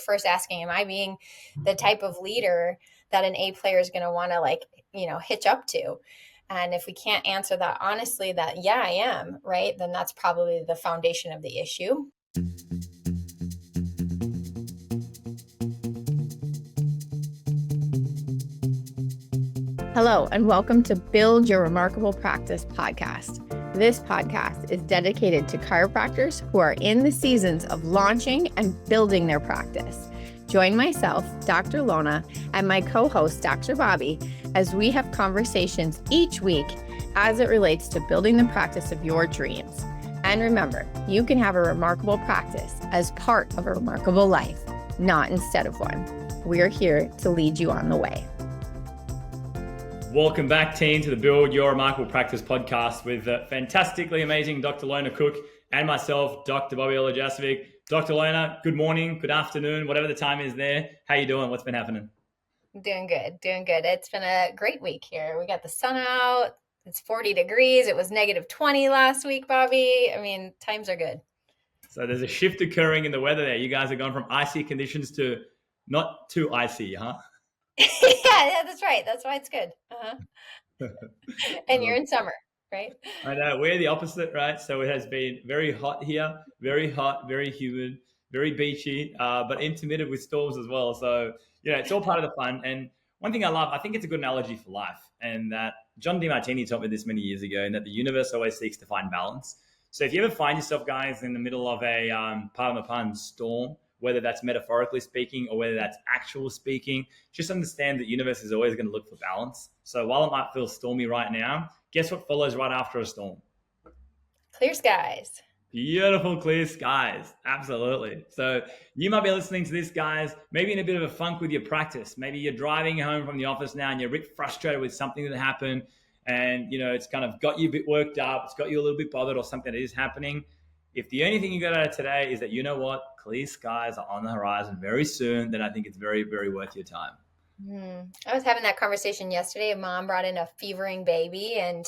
First asking, am I being the type of leader that an A player is going to want to hitch up to? And if we can't answer that honestly, that, yeah, I am, right, then that's probably the foundation of the issue. Hello, and welcome to Build Your Remarkable Practice podcast. This podcast is dedicated to chiropractors who are in the seasons of launching and building their practice. Join myself, Dr. Lona, and my co-host, Dr. Bobby, as we have conversations each week as it relates to building the practice of your dreams. And remember, you can have a remarkable practice as part of a remarkable life, not instead of one. We're here to lead you on the way. Welcome back, team, to the Build Your Remarkable Practice podcast with fantastically amazing Dr. Lona Cook and myself, Dr. Bobby Olajasovic. Dr. Lona, good morning, good afternoon, whatever the time is there. How you doing? What's been happening? Doing good. It's been a great week here. We got the sun out. It's 40 degrees. It was negative 20 last week, Bobby. I mean, times are good. So there's a shift occurring in the weather there. You guys are going from icy conditions to not too icy, huh? yeah, that's right. That's why it's good. And you're in summer, right? I know. We're the opposite, right? So it has been very hot here, very hot, very humid, very beachy, but intermittent with storms as well. So, it's all part of the fun. And one thing I love, I think it's a good analogy for life, and that John DeMartini taught me this many years ago, and that the universe always seeks to find balance. So if you ever find yourself, guys, in the middle of a, pardon the pun, storm, whether that's metaphorically speaking or whether that's actual speaking, just understand that the universe is always going to look for balance. So while it might feel stormy right now, guess what follows right after a storm? Clear skies. Beautiful clear skies. Absolutely. So you might be listening to this, guys, maybe in a bit of a funk with your practice. Maybe you're driving home from the office now and you're a bit frustrated with something that happened, and it's kind of got you a bit worked up, it's got you a little bit bothered, or something that is happening. If the only thing you got out of today is that, you know what, clear skies are on the horizon very soon, then I think it's very, very worth your time. I was having that conversation yesterday. A mom brought in a fevering baby, and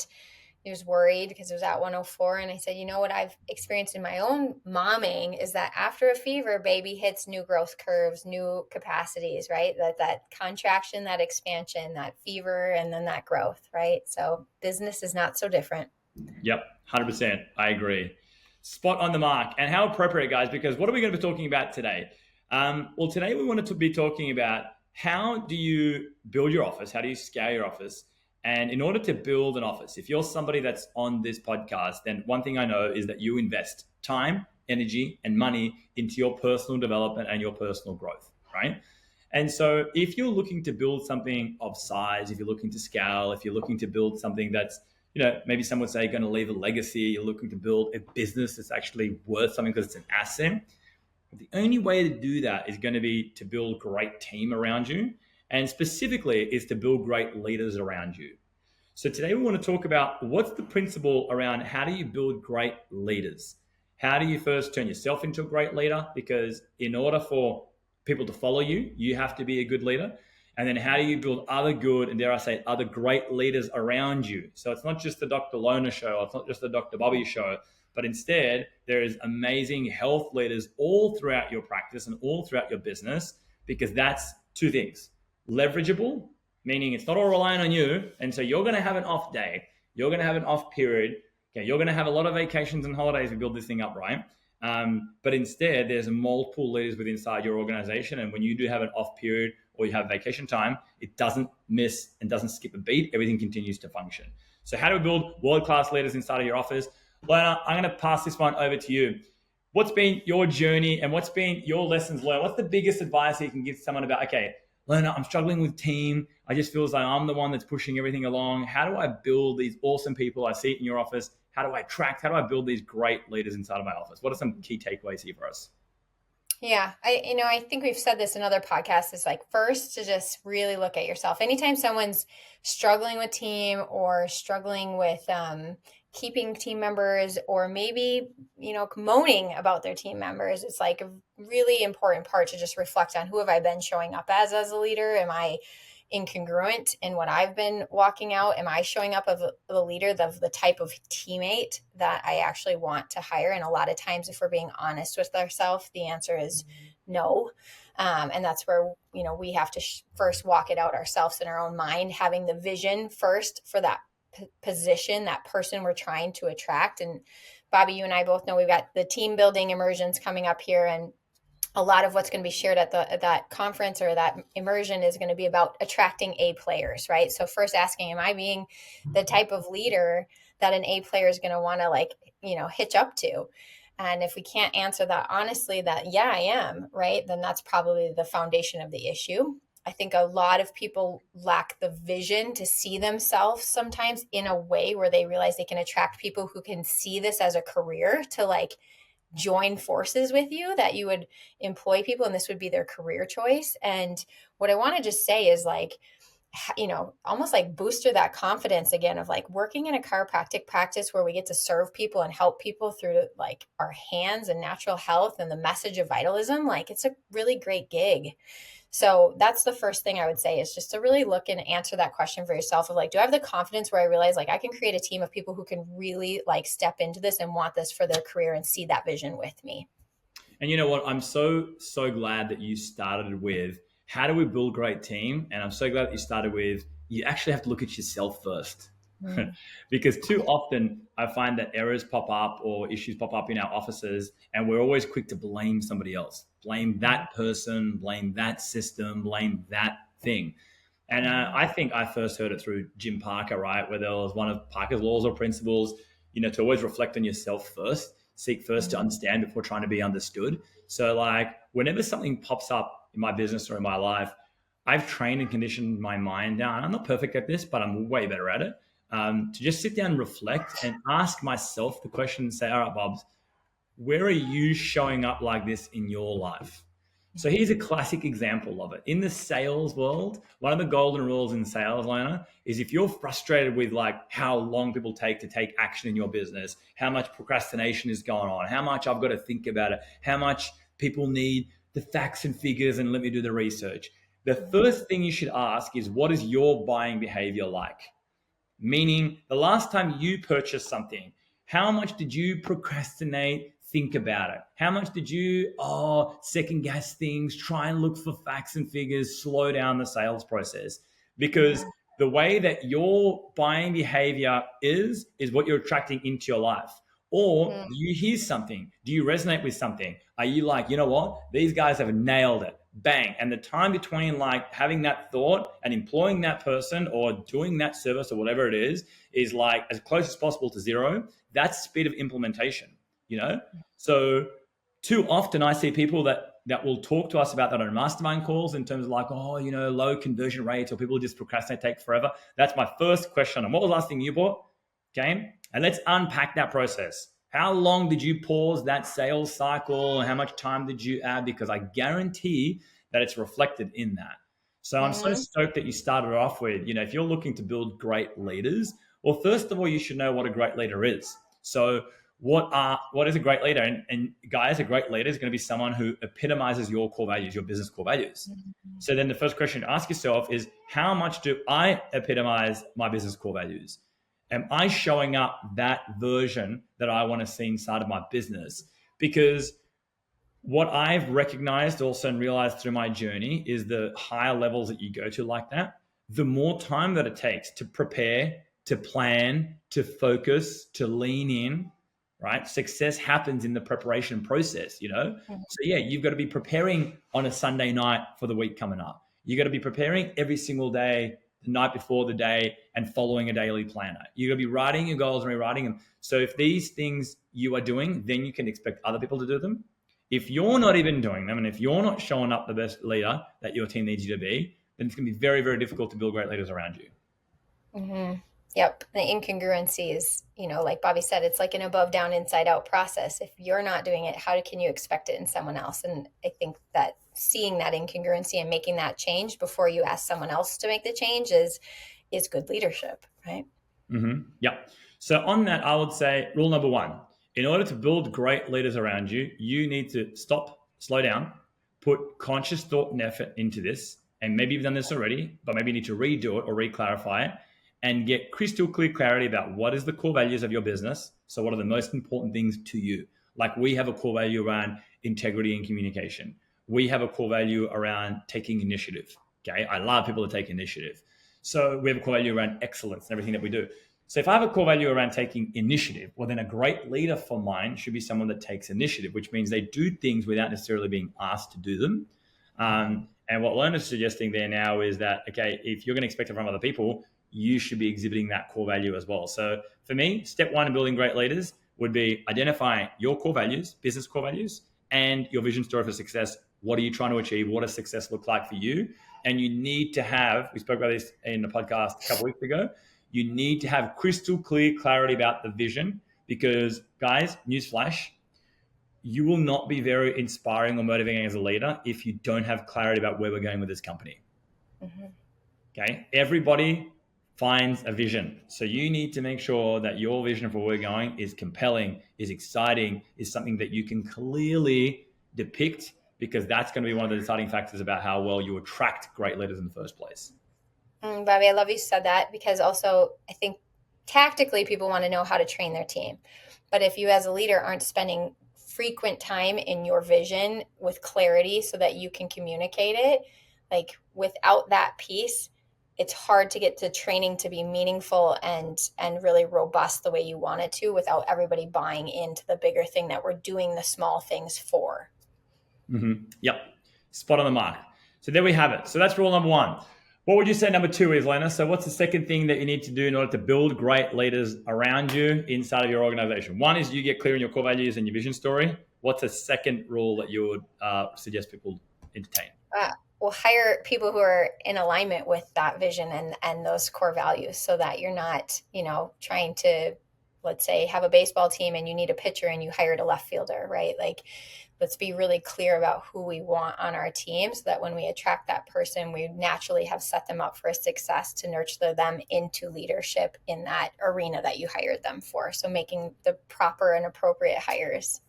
he was worried because it was at 104. And I said, what I've experienced in my own momming is that after a fever, baby hits new growth curves, new capacities, right? That contraction, that expansion, that fever, and then that growth, right? So business is not so different. Yep, 100%. I agree. Spot on the mark. And how appropriate, guys, because what are we going to be talking about today? Well, today we wanted to be talking about how do you build your office? How do you scale your office? And in order to build an office, if you're somebody that's on this podcast, then one thing I know is that you invest time, energy, and money into your personal development and your personal growth, right? And so if you're looking to build something of size, if you're looking to scale, if you're looking to build something that's, maybe some would say going to leave a legacy, you're looking to build a business that's actually worth something because it's an asset, the only way to do that is going to be to build a great team around you, and specifically is to build great leaders around you. So today we want to talk about what's the principle around how do you build great leaders? How do you first turn yourself into a great leader? Because in order for people to follow you, you have to be a good leader. And then how do you build other good, and dare I say, other great leaders around you? So it's not just the Dr. Lona show, it's not just the Dr. Bobby show, but instead there is amazing health leaders all throughout your practice and all throughout your business, because that's two things. Leverageable, meaning it's not all relying on you. And so you're going to have an off day. You're going to have an off period. Okay, you're going to have a lot of vacations and holidays to build this thing up, right? But instead, there's multiple leaders within inside your organization. And when you do have an off period or you have vacation time, it doesn't miss and doesn't skip a beat. Everything continues to function. So how do we build world-class leaders inside of your office? Lona, I'm going to pass this one over to you. What's been your journey and what's been your lessons learned? What's the biggest advice you can give someone about, okay, Lona, I'm struggling with team. I just feel like I'm the one that's pushing everything along. How do I build these awesome people? I see it in your office. How do I build these great leaders inside of my office? What are some key takeaways here for us? Yeah, I think we've said this in other podcasts, is like first to just really look at yourself. Anytime someone's struggling with team or struggling with keeping team members, or maybe, moaning about their team members, it's like a really important part to just reflect on, who have I been showing up as a leader? Am I incongruent in what I've been walking out? Am I showing up of a leader, of the type of teammate that I actually want to hire? And a lot of times, if we're being honest with ourselves, the answer is no. And that's where, we have to first walk it out ourselves in our own mind, having the vision first for that position, that person we're trying to attract. And Bobby, you and I both know we've got the team building immersions coming up here, and a lot of what's going to be shared at that conference or that immersion is going to be about attracting A players, right? So first asking, am I being the type of leader that an A player is going to want to hitch up to? And if we can't answer that honestly, that, yeah, I am, right, then that's probably the foundation of the issue. I think a lot of people lack the vision to see themselves sometimes in a way where they realize they can attract people who can see this as a career, to join forces with you, that you would employ people and this would be their career choice. And what I want to just say is almost booster that confidence again of working in a chiropractic practice where we get to serve people and help people through our hands and natural health and the message of vitalism. It's a really great gig. So that's the first thing I would say, is just to really look and answer that question for yourself of do I have the confidence where I realize I can create a team of people who can really step into this and want this for their career and see that vision with me. And you know what? I'm so glad that you started with how do we build a great team? And I'm so glad that you started with you actually have to look at yourself first. Because too often I find that errors pop up or issues pop up in our offices, and we're always quick to blame somebody else, blame that person, blame that system, blame that thing. And I think I first heard it through Jim Parker, right? Where there was one of Parker's laws or principles, to always reflect on yourself first, seek first to understand before trying to be understood. So whenever something pops up in my business or in my life, I've trained and conditioned my mind now. And I'm not perfect at this, but I'm way better at it. To just sit down and reflect and ask myself the question and say, all right, Bobs, where are you showing up like this in your life? So here's a classic example of it. In the sales world, one of the golden rules in sales, Lona, is if you're frustrated with how long people take to take action in your business, how much procrastination is going on, how much I've got to think about it, how much people need the facts and figures and let me do the research. The first thing you should ask is, what is your buying behavior like? Meaning, the last time you purchased something, how much did you procrastinate, think about it? How much did you second guess things, try and look for facts and figures, slow down the sales process? Because the way that your buying behavior is what you're attracting into your life. Or do you hear something? Do you resonate with something? Are you like, you know what? These guys have nailed it. Bang. And the time between having that thought and employing that person or doing that service or whatever it is as close as possible to zero. That's speed of implementation, So too often I see people that will talk to us about that on mastermind calls in terms of low conversion rates, or people just procrastinate, take forever. That's my first question. And what was the last thing you bought? Okay. And let's unpack that process. How long did you pause that sales cycle? And how much time did you add? Because I guarantee that it's reflected in that. So I'm so stoked that you started off with, if you're looking to build great leaders, well, first of all, you should know what a great leader is. So what is a great leader? And guys, a great leader is going to be someone who epitomizes your core values, your business core values. So then the first question to ask yourself is, how much do I epitomize my business core values? Am I showing up that version that I want to see inside of my business? Because what I've recognized also and realized through my journey is the higher levels that you go to like that, the more time that it takes to prepare, to plan, to focus, to lean in, right? Success happens in the preparation process, So yeah, you've got to be preparing on a Sunday night for the week coming up. You got to be preparing every single day, the night before the day, and following a daily planner. You're going to be writing your goals and rewriting them. So if these things you are doing, then you can expect other people to do them. If you're not even doing them, and if you're not showing up the best leader that your team needs you to be, then it's going to be very, very difficult to build great leaders around you. Mm-hmm. Yep. The incongruency is, like Bobby said, it's like an above, down, inside out process. If you're not doing it, how can you expect it in someone else? And I think that seeing that incongruency and making that change before you ask someone else to make the change is good leadership, right? Mm-hmm. Yep. So on that, I would say rule number one, in order to build great leaders around you, you need to stop, slow down, put conscious thought and effort into this. And maybe you've done this already, but maybe you need to redo it or re-clarify it and get crystal clear clarity about what is the core values of your business. So what are the most important things to you? Like we have a core value around integrity and communication. we have a core value around taking initiative. Okay. I love people to take initiative. So we have a core value around excellence and everything that we do. So if I have a core value around taking initiative, well, then a great leader for mine should be someone that takes initiative, which means they do things without necessarily being asked to do them. And what Lona's suggesting there now is that, okay, if you're going to expect it from other people, you should be exhibiting that core value as well. So for me, step one in building great leaders would be identifying your core values, business core values, and your vision story for success. What are you trying to achieve? What does success look like for you? And you need to have, we spoke about this in the podcast a couple of weeks ago, you need to have crystal clear clarity about the vision, because guys, newsflash, you will not be very inspiring or motivating as a leader if you don't have clarity about where we're going with this company. Mm-hmm. Okay. Everybody finds a vision. So you need to make sure that your vision for where we're going is compelling, is exciting, is something that you can clearly depict, because that's going to be one of the deciding factors about how well you attract great leaders in the first place. Bobby, I love you said that, because also I think tactically people want to know how to train their team. But if you as a leader aren't spending frequent time in your vision with clarity so that you can communicate it, like without that piece, it's hard to get the training to be meaningful and really robust the way you want it to, without everybody buying into the bigger thing that we're doing the small things for. Mm-hmm. Yep. Spot on the mark. So there we have it. So that's rule number one. What would you say number two is, Lona? So what's the second thing that you need to do in order to build great leaders around you inside of your organization? One is you get clear on your core values and your vision story. What's a second rule that you would suggest people entertain? Well, hire people who are in alignment with that vision and those core values, so that you're not, trying to, let's say, have a baseball team and you need a pitcher and you hired a left fielder, right? Like, let's be really clear about who we want on our team, so that when we attract that person, we naturally have set them up for success to nurture them into leadership in that arena that you hired them for. So making the proper and appropriate hires.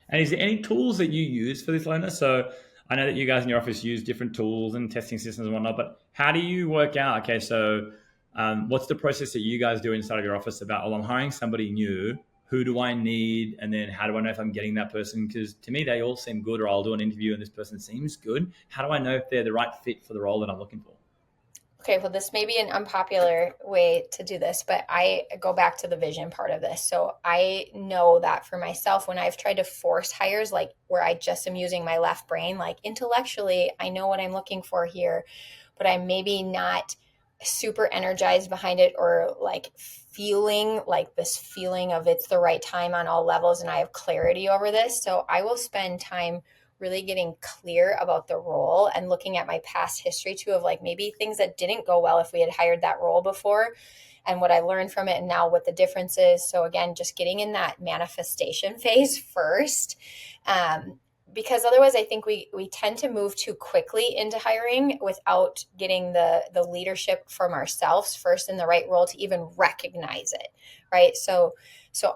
And is there any tools that you use for this, Lona? So I know that you guys in your office use different tools and testing systems and whatnot, but how do you work out, okay, so what's the process that you guys do inside of your office about, I'm hiring somebody new, who do I need? And then how do I know if I'm getting that person? Because to me, they all seem good, or I'll do an interview and this person seems good. How do I know if they're the right fit for the role that I'm looking for? Okay, well, this may be an unpopular way to do this, but I go back to the vision part of this. So I know that for myself, when I've tried to force hires, like where I just am using my left brain, like intellectually, I know what I'm looking for here, but I'm maybe not super energized behind it, or like feeling like this feeling of it's the right time on all levels and I have clarity over this. So I will spend time really getting clear about the role and looking at my past history too, of like maybe things that didn't go well if we had hired that role before, and what I learned from it and now what the difference is. So again, just getting in that manifestation phase first. Because otherwise I think we tend to move too quickly into hiring without getting the leadership from ourselves first in the right role to even recognize it, right? So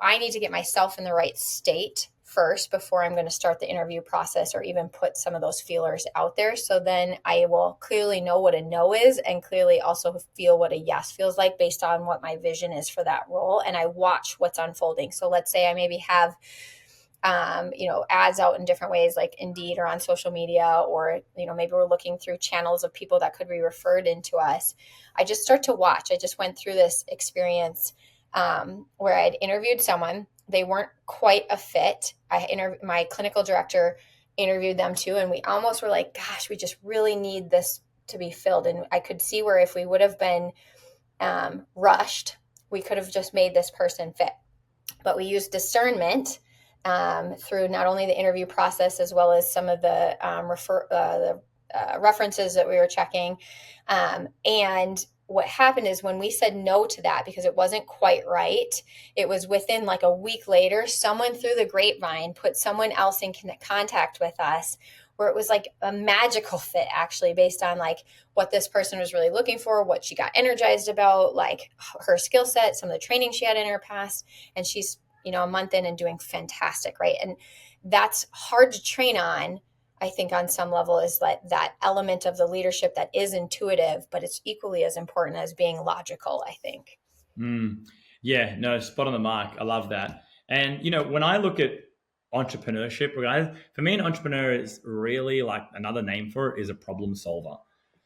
I need to get myself in the right state first before I'm going to start the interview process or even put some of those feelers out there. So then I will clearly know what a no is, and clearly also feel what a yes feels like based on what my vision is for that role. And I watch what's unfolding. So let's say I maybe have ads out in different ways, like Indeed or on social media, or, maybe we're looking through channels of people that could be referred into us. I just start to watch. I just went through this experience where I'd interviewed someone. They weren't quite a fit. My clinical director interviewed them too. And we almost were like, gosh, we just really need this to be filled. And I could see where if we would have been rushed, we could have just made this person fit. But we used discernment through not only the interview process as well as some of the references that we were checking. And what happened is when we said no to that because it wasn't quite right, it was within like a week later, someone through the grapevine put someone else in contact with us, where it was like a magical fit actually, based on like what this person was really looking for, what she got energized about, like her skill set, some of the training she had in her past. And she's, a month in and doing fantastic, right? And that's hard to train on. I think on some level is that element of the leadership that is intuitive, but it's equally as important as being logical, I think. Yeah, no, spot on the mark. I love that. And, when I look at entrepreneurship, guys. For me, an entrepreneur is really like another name for it is a problem solver.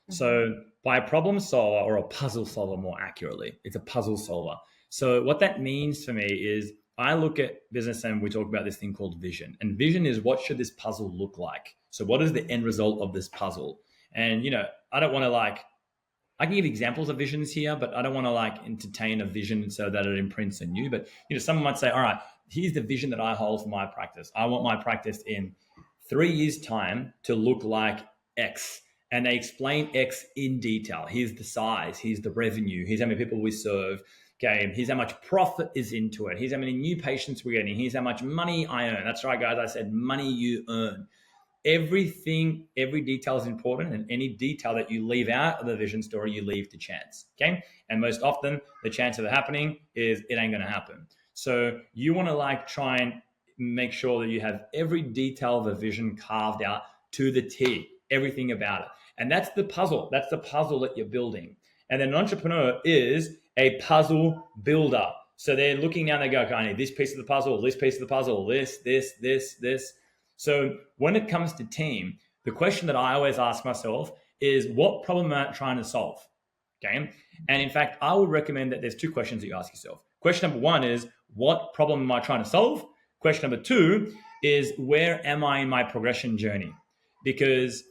So by a problem solver, or a puzzle solver more accurately, it's a puzzle solver. So what that means for me is I look at business and we talk about this thing called vision. And vision is, what should this puzzle look like? So what is the end result of this puzzle? And, I don't want to I can give examples of visions here, but I don't want to entertain a vision so that it imprints on you. But, someone might say, all right, here's the vision that I hold for my practice. I want my practice in 3 years' time to look like X. And they explain X in detail. Here's the size, here's the revenue, here's how many people we serve. Okay, here's how much profit is into it. Here's how many new patients we're getting. Here's how much money I earn. That's right, guys. I said money you earn. Everything, every detail is important, and any detail that you leave out of the vision story, you leave to chance. Okay, and most often the chance of it happening is it ain't going to happen. So you want to try and make sure that you have every detail of the vision carved out to the T, everything about it. And that's the puzzle. That's the puzzle that you're building. And then an entrepreneur is a puzzle builder. So they're looking down, they go, okay, I need this piece of the puzzle, this piece of the puzzle, this. So when it comes to team, the question that I always ask myself is, what problem am I trying to solve? Okay. And in fact, I would recommend that there's 2 questions that you ask yourself. Question number 1 is, what problem am I trying to solve? Question number 2 is, where am I in my progression journey? Because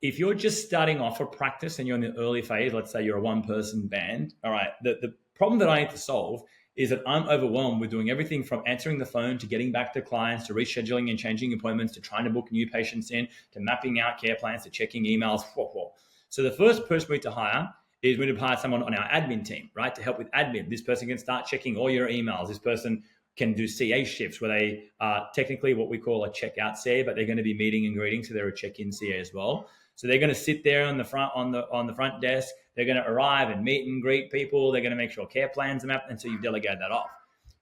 if you're just starting off a practice and you're in the early phase, let's say you're a 1-person band, all right, the problem that I need to solve is that I'm overwhelmed with doing everything from answering the phone to getting back to clients to rescheduling and changing appointments to trying to book new patients in to mapping out care plans to checking emails. So the first person we need to hire is we need to hire someone on our admin team, right, to help with admin. This person can start checking all your emails. This person can do CA shifts where they are technically what we call a checkout CA, but they're going to be meeting and greeting, so they're a check-in CA as well. So they're going to sit there on the front desk. They're going to arrive and meet and greet people. They're going to make sure care plans are mapped, and so you've delegated that off.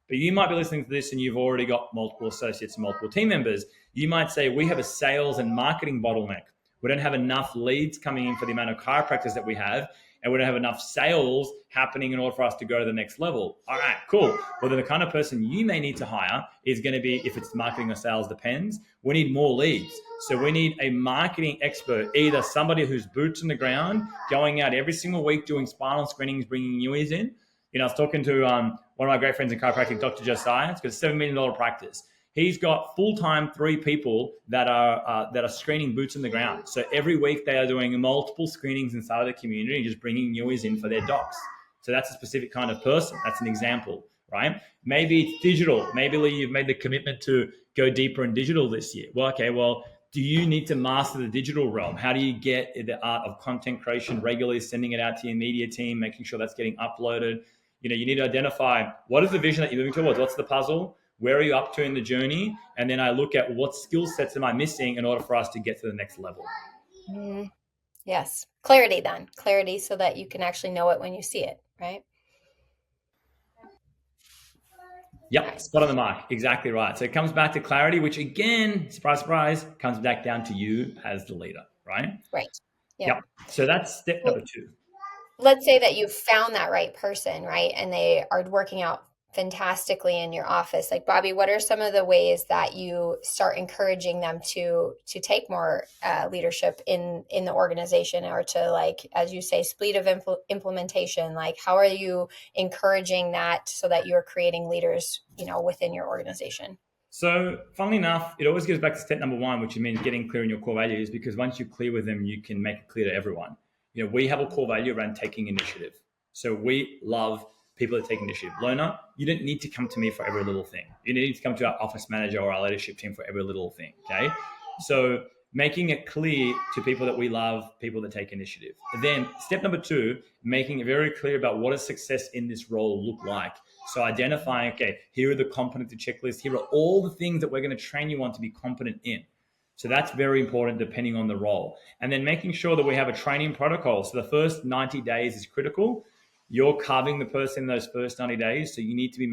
But you might be listening to this and you've already got multiple associates and multiple team members. You might say, we have a sales and marketing bottleneck. We don't have enough leads coming in for the amount of chiropractors that we have, and we don't have enough sales happening in order for us to go to the next level. All right, cool. Well, then the kind of person you may need to hire is going to be, if it's marketing or sales, depends. We need more leads. So we need a marketing expert, either somebody who's boots on the ground, going out every single week, doing spinal screenings, bringing newies in. I was talking to one of my great friends in chiropractic, Dr. Josiah. He's got a $7 million practice. He's got full-time 3 people that are screening boots on the ground. So every week they are doing multiple screenings inside of the community and just bringing newies in for their docs. So that's a specific kind of person. That's an example, right? Maybe it's digital. Maybe you've made the commitment to go deeper in digital this year. Well, do you need to master the digital realm? How do you get the art of content creation regularly, sending it out to your media team, making sure that's getting uploaded? You need to identify, what is the vision that you're moving towards? What's the puzzle? Where are you up to in the journey? And then I look at what skill sets am I missing in order for us to get to the next level. Mm-hmm. Yes. Clarity then. Clarity so that you can actually know it when you see it, right? Yep, Right. spot on the mark. Exactly right. So it comes back to clarity, which again, surprise, surprise, comes back down to you as the leader, right? Right. Yeah. Yep. So that's step number 2. Let's say that you've found that right person, right? And they are working out fantastically in your office. Like, Bobby, what are some of the ways that you start encouraging them to take more leadership in the organization, or to, like, as you say, speed of implementation? Like, how are you encouraging that so that you're creating leaders, within your organization? So funnily enough, it always goes back to step number 1, which means getting clear in your core values, because once you're clear with them, you can make it clear to everyone. We have a core value around taking initiative. So we love people that take initiative. Lona, you don't need to come to me for every little thing. You need to come to our office manager or our leadership team for every little thing, okay? So making it clear to people that we love people that take initiative. Then step number 2, making it very clear about what does success in this role look like. So identifying, okay, here are the competency checklists. Here are all the things that we're going to train you on to be competent in. So that's very important depending on the role. And then making sure that we have a training protocol. So the first 90 days is critical. You're carving the person in those first 90 days. So you need to be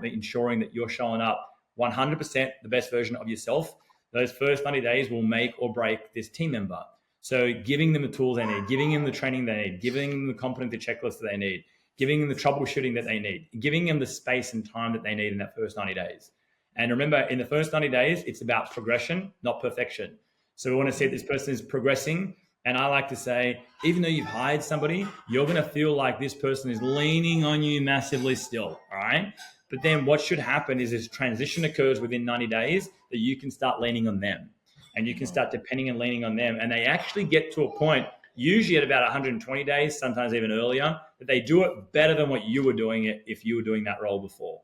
ensuring that you're showing up 100% the best version of yourself. Those first 90 days will make or break this team member. So giving them the tools they need, giving them the training they need, giving them the competency checklist that they need, giving them the troubleshooting that they need, giving them the space and time that they need in that first 90 days. And remember, in the first 90 days, it's about progression, not perfection. So we want to see if this person is progressing. And I like to say, even though you've hired somebody, you're going to feel like this person is leaning on you massively still. All right. But then what should happen is this transition occurs within 90 days that you can start leaning on them and you can start depending and leaning on them. And they actually get to a point, usually at about 120 days, sometimes even earlier, that they do it better than what you were doing it if you were doing that role before.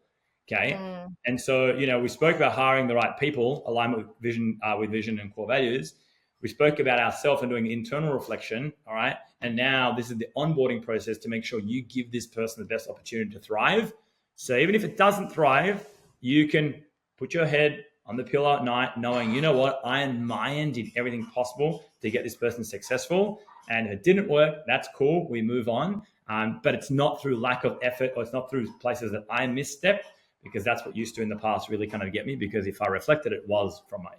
Okay. And so, we spoke about hiring the right people, alignment with vision and core values. We spoke about ourselves and doing internal reflection. All right. And now this is the onboarding process to make sure you give this person the best opportunity to thrive. So even if it doesn't thrive, you can put your head on the pillow at night knowing, you know what, I on my end did everything possible to get this person successful. And if it didn't work, that's cool. We move on. But it's not through lack of effort or it's not through places that I misstepped, because that's what used to in the past really kind of get me, because if I reflected, it was from my...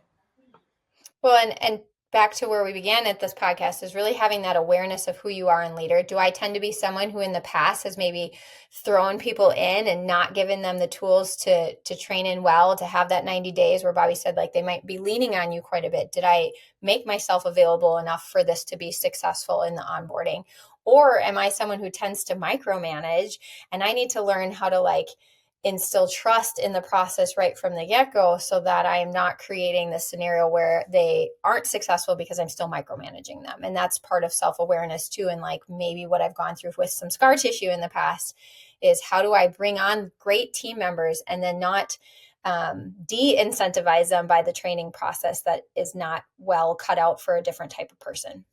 Well, and back to where we began at this podcast is really having that awareness of who you are in leader. Do I tend to be someone who in the past has maybe thrown people in and not given them the tools to train in well, to have that 90 days where Bobby said, like, they might be leaning on you quite a bit? Did I make myself available enough for this to be successful in the onboarding? Or am I someone who tends to micromanage and I need to learn how to instill trust in the process right from the get-go so that I am not creating this scenario where they aren't successful because I'm still micromanaging them. And that's part of self-awareness too. And maybe what I've gone through with some scar tissue in the past is how do I bring on great team members and then not de-incentivize them by the training process that is not well cut out for a different type of person.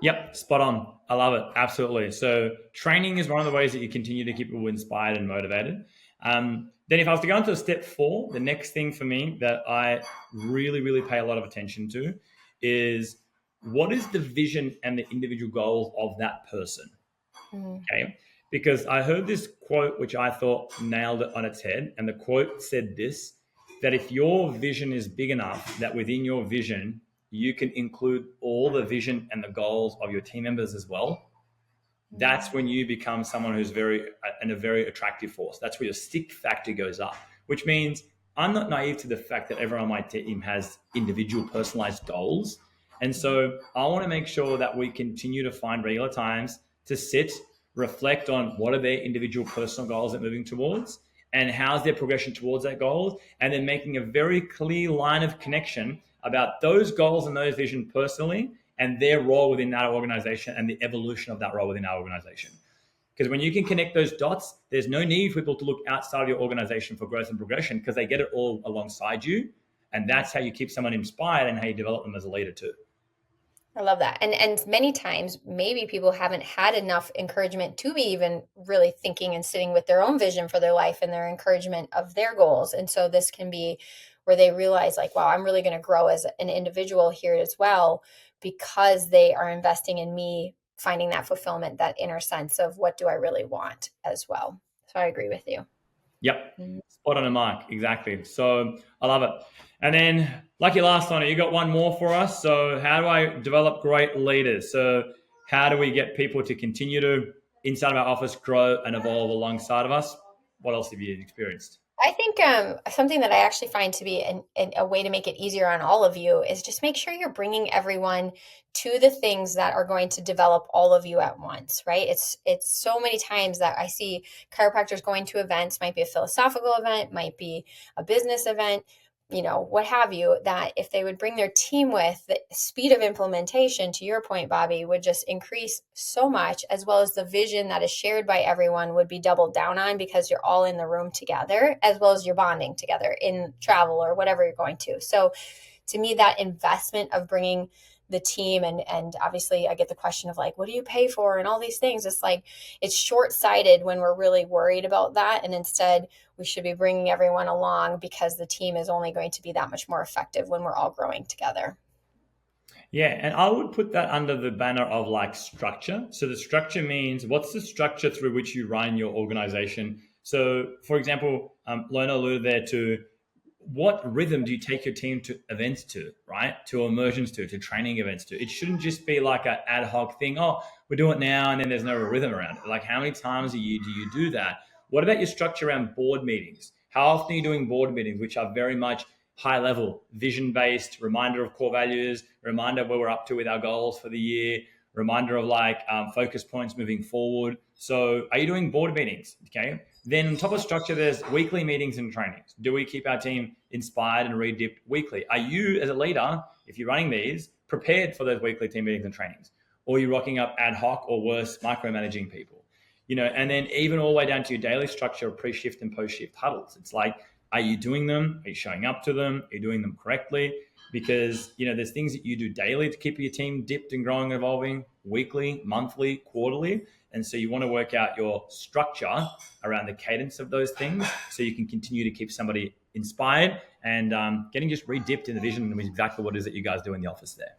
Yep, spot on. I love it. Absolutely. So training is one of the ways that you continue to keep people inspired and motivated. Then if I was to go into step 4, the next thing for me that I really, really pay a lot of attention to is what is the vision and the individual goals of that person? Okay. Because I heard this quote, which I thought nailed it on its head. And the quote said this, that if your vision is big enough that within your vision, you can include all the vision and the goals of your team members as well, that's when you become someone who's a very attractive force. That's where your stick factor goes up, which means I'm not naive to the fact that everyone on my team has individual personalized goals. And so I want to make sure that we continue to find regular times to sit, reflect on what are their individual personal goals they're moving towards and how's their progression towards that goal, and then making a very clear line of connection about those goals and those vision personally and their role within that organization and the evolution of that role within our organization. Because when you can connect those dots, there's no need for people to look outside of your organization for growth and progression, because they get it all alongside you. And that's how you keep someone inspired and how you develop them as a leader too. I love that. And many times, maybe people haven't had enough encouragement to be even really thinking and sitting with their own vision for their life and their encouragement of their goals. And so this can be where they realize wow, I'm really going to grow as an individual here as well, because they are investing in me finding that fulfillment, that inner sense of what do I really want as well. So I agree with you. Yep. Spot on the mark. Exactly. So I love it. And then, lucky last one, you got one more for us. So how do I develop great leaders? So how do we get people to continue to, inside of our office, grow and evolve alongside of us? What else have you experienced? I think something that I actually find to be a way to make it easier on all of you is just make sure you're bringing everyone to the things that are going to develop all of you at once, right? It's so many times that I see chiropractors going to events, might be a philosophical event, might be a business event, what have you, that if they would bring their team with, the speed of implementation, to your point, Bobby, would just increase so much, as well as the vision that is shared by everyone would be doubled down on, because you're all in the room together, as well as you're bonding together in travel or whatever you're going to. So to me, that investment of bringing the team, and obviously I get the question of what do you pay for and all these things. It's short-sighted when we're really worried about that. And instead we should be bringing everyone along, because the team is only going to be that much more effective when we're all growing together. Yeah. And I would put that under the banner of structure. So the structure means, what's the structure through which you run your organization? So for example, Lona alluded there to, what rhythm do you take your team to events to, right? To immersions to training events to? It shouldn't just be like an ad hoc thing. Oh, we do it now and then there's no rhythm around it. How many times do you do that? What about your structure around board meetings? How often are you doing board meetings, which are very much high level, vision based, reminder of core values, reminder of where we're up to with our goals for the year, reminder of focus points moving forward. So are you doing board meetings? Okay. Then on top of structure, there's weekly meetings and trainings. Do we keep our team inspired and re-dipped weekly? Are you as a leader, if you're running these, prepared for those weekly team meetings and trainings? Or are you rocking up ad hoc or worse, micromanaging people? And then even all the way down to your daily structure of pre-shift and post-shift huddles. It's like, are you doing them? Are you showing up to them? Are you doing them correctly? Because, there's things that you do daily to keep your team dipped and growing and evolving, weekly, monthly, quarterly. And so you want to work out your structure around the cadence of those things so you can continue to keep somebody inspired and getting just re-dipped in the vision of exactly what it is that you guys do in the office there.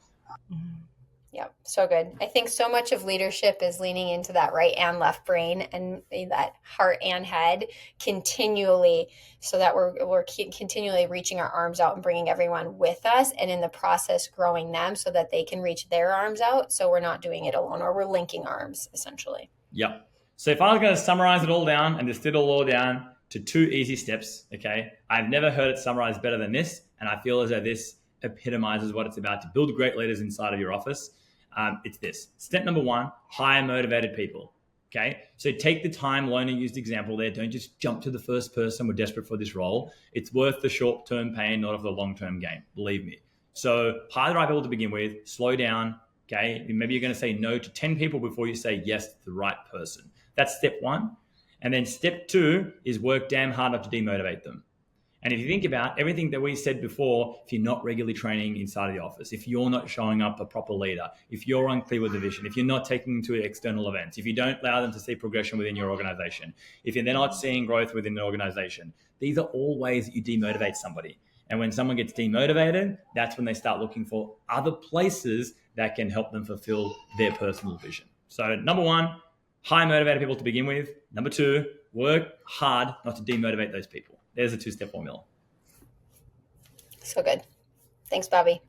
Yeah, so good. I think so much of leadership is leaning into that right and left brain and that heart and head continually, so that we're continually reaching our arms out and bringing everyone with us, and in the process growing them so that they can reach their arms out. So we're not doing it alone, or we're linking arms essentially. Yep. So if I was going to summarize it all down and distill it all down to 2 easy steps, okay, I've never heard it summarized better than this, and I feel as though this epitomizes what it's about to build great leaders inside of your office. It's this. Step number 1, hire motivated people. Okay. So take the time. Lona used example there. Don't just jump to the first person. We're desperate for this role. It's worth the short-term pain, not of the long-term gain. Believe me. So hire the right people to begin with. Slow down. Okay. Maybe you're going to say no to 10 people before you say yes to the right person. That's step 1. And then step 2 is work damn hard not to demotivate them. And if you think about everything that we said before, if you're not regularly training inside of the office, if you're not showing up a proper leader, if you're unclear with the vision, if you're not taking them to external events, if you don't allow them to see progression within your organization, if they're not seeing growth within the organization, these are all ways that you demotivate somebody. And when someone gets demotivated, that's when they start looking for other places that can help them fulfill their personal vision. So number 1, hire motivated people to begin with. Number 2, work hard not to demotivate those people. There's a 2-step formula. So good. Thanks, Bobby.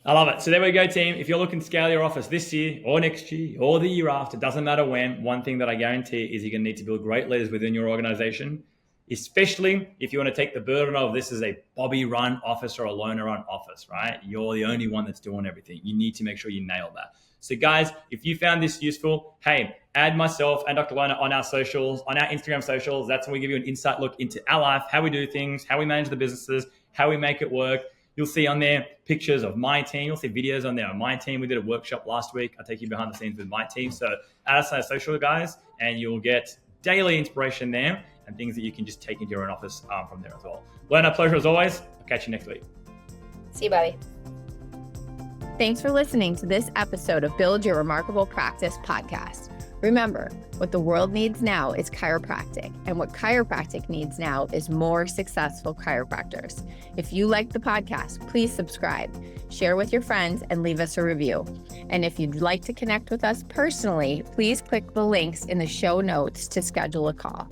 I love it. So there we go, team. If you're looking to scale your office this year or next year or the year after, doesn't matter when, one thing that I guarantee is you're going to need to build great leaders within your organization, especially if you want to take the burden of this is a Bobby run office or a Lona run office, right? You're the only one that's doing everything. You need to make sure you nail that. So guys, if you found this useful, hey, add myself and Dr. Lona on our socials, on our Instagram socials. That's when we give you an insight look into our life, how we do things, how we manage the businesses, how we make it work. You'll see on there pictures of my team. You'll see videos on there of my team. We did a workshop last week. I'll take you behind the scenes with my team. So add us on our social, guys, and you'll get daily inspiration there and things that you can just take into your own office from there as well. Lona, pleasure as always. I'll catch you next week. See you, Bobby. Thanks for listening to this episode of Build Your Remarkable Practice podcast. Remember, what the world needs now is chiropractic, and what chiropractic needs now is more successful chiropractors. If you like the podcast, please subscribe, share with your friends, and leave us a review. And if you'd like to connect with us personally, please click the links in the show notes to schedule a call.